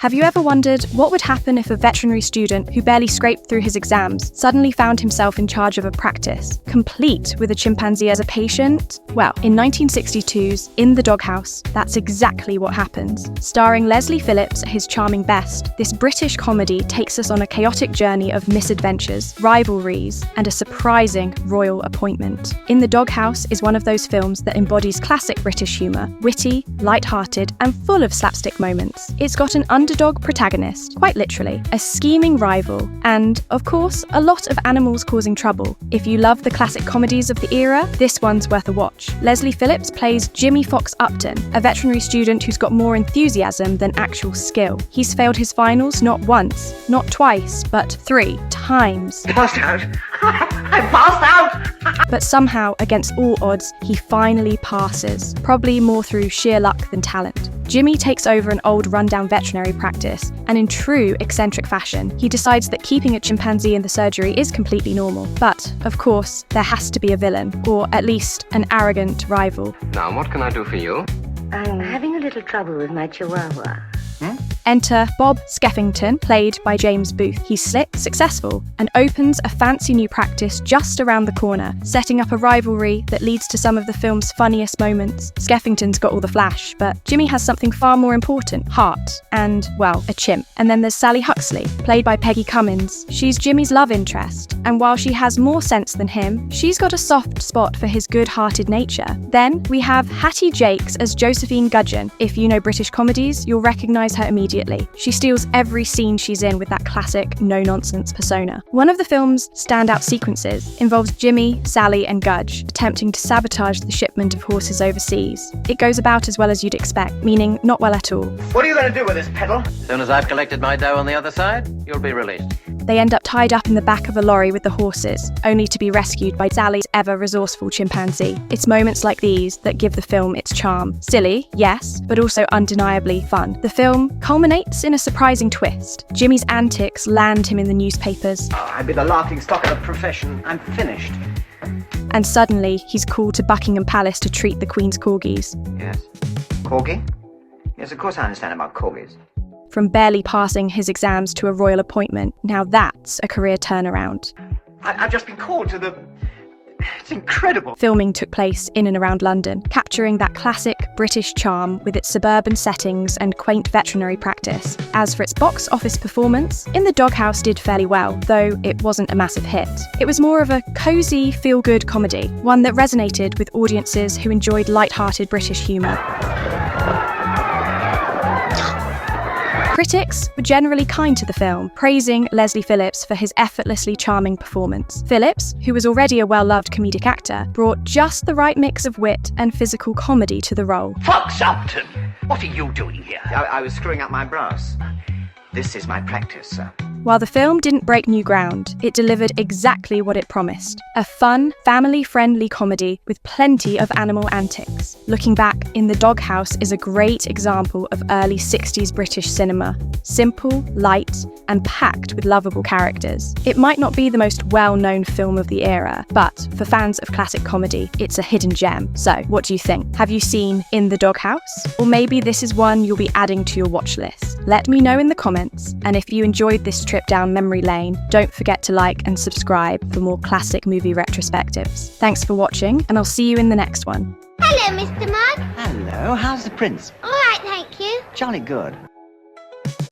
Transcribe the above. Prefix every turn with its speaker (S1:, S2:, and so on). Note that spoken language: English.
S1: Have you ever wondered what would happen if a veterinary student who barely scraped through his exams suddenly found himself in charge of a practice, complete with a chimpanzee as a patient? Well, in 1962's In the Doghouse, that's exactly what happens. Starring Leslie Phillips at his charming best, this British comedy takes us on a chaotic journey of misadventures, rivalries, and a surprising royal appointment. In the Doghouse is one of those films that embodies classic British humour, witty, light-hearted, and full of slapstick moments. It's got an underdog protagonist, quite literally, a scheming rival, and, of course, a lot of animals causing trouble. If you love the classic comedies of the era, this one's worth a watch. Leslie Phillips plays Jimmy Fox Upton, a veterinary student who's got more enthusiasm than actual skill. He's failed his finals not once, not twice, but 3 times.
S2: Passed out. I passed out.
S1: But somehow, against all odds, he finally passes, probably more through sheer luck than talent. Jimmy takes over an old rundown veterinary practice, and in true eccentric fashion, he decides that keeping a chimpanzee in the surgery is completely normal. But, of course, there has to be a villain, or at least an arrogant rival.
S3: Now, what can I do for you?
S4: I'm having a little trouble with my chihuahua.
S1: Enter Bob Skeffington, played by James Booth. He's slick, successful, and opens a fancy new practice just around the corner, setting up a rivalry that leads to some of the film's funniest moments. Skeffington's got all the flash, but Jimmy has something far more important: heart, and, well, a chimp. And then there's Sally Huxley, played by Peggy Cummins. She's Jimmy's love interest, and while she has more sense than him, she's got a soft spot for his good-hearted nature. Then we have Hattie Jakes as Josephine Gudgeon. If you know British comedies, you'll recognise her immediately. She steals every scene she's in with that classic no-nonsense persona. One of the film's standout sequences involves Jimmy, Sally, and Gudge attempting to sabotage the shipment of horses overseas. It goes about as well as you'd expect, meaning not well at all.
S2: What are you going to do with this pedal?
S3: As soon as I've collected my dough on the other side, you'll be released.
S1: They end up tied up in the back of a lorry with the horses, only to be rescued by Sally's ever-resourceful chimpanzee. It's moments like these that give the film its charm. Silly, yes, but also undeniably fun. The film culminates in a surprising twist. Jimmy's antics land him in the newspapers.
S2: I'd be the laughingstock of the profession. I'm finished.
S1: And suddenly, he's called to Buckingham Palace to treat the Queen's corgis.
S2: Yes. Corgi? Yes, of course I understand about corgis.
S1: From barely passing his exams to a royal appointment, now that's a career turnaround.
S2: I've just been called to the... It's incredible.
S1: Filming took place in and around London, capturing that classic British charm with its suburban settings and quaint veterinary practice. As for its box office performance, In the Doghouse did fairly well, though it wasn't a massive hit. It was more of a cosy, feel-good comedy, one that resonated with audiences who enjoyed light-hearted British humour. Critics were generally kind to the film, praising Leslie Phillips for his effortlessly charming performance. Phillips, who was already a well-loved comedic actor, brought just the right mix of wit and physical comedy to the role.
S5: Fox Upton, what are you doing here?
S2: I was screwing up my brass. This is my practice, sir.
S1: While the film didn't break new ground, it delivered exactly what it promised. A fun, family-friendly comedy with plenty of animal antics. Looking back, In the Doghouse is a great example of early 60s British cinema. Simple, light, and packed with lovable characters. It might not be the most well-known film of the era, but for fans of classic comedy, it's a hidden gem. So, what do you think? Have you seen In the Doghouse? Or maybe this is one you'll be adding to your watch list. Let me know in the comments, and if you enjoyed this trip down memory lane, don't forget to like and subscribe for more classic movie retrospectives. Thanks for watching, and I'll see you in the next one.
S4: Hello, Mr. Mug.
S2: Hello, how's the prince?
S4: All right, thank you.
S2: Jolly good.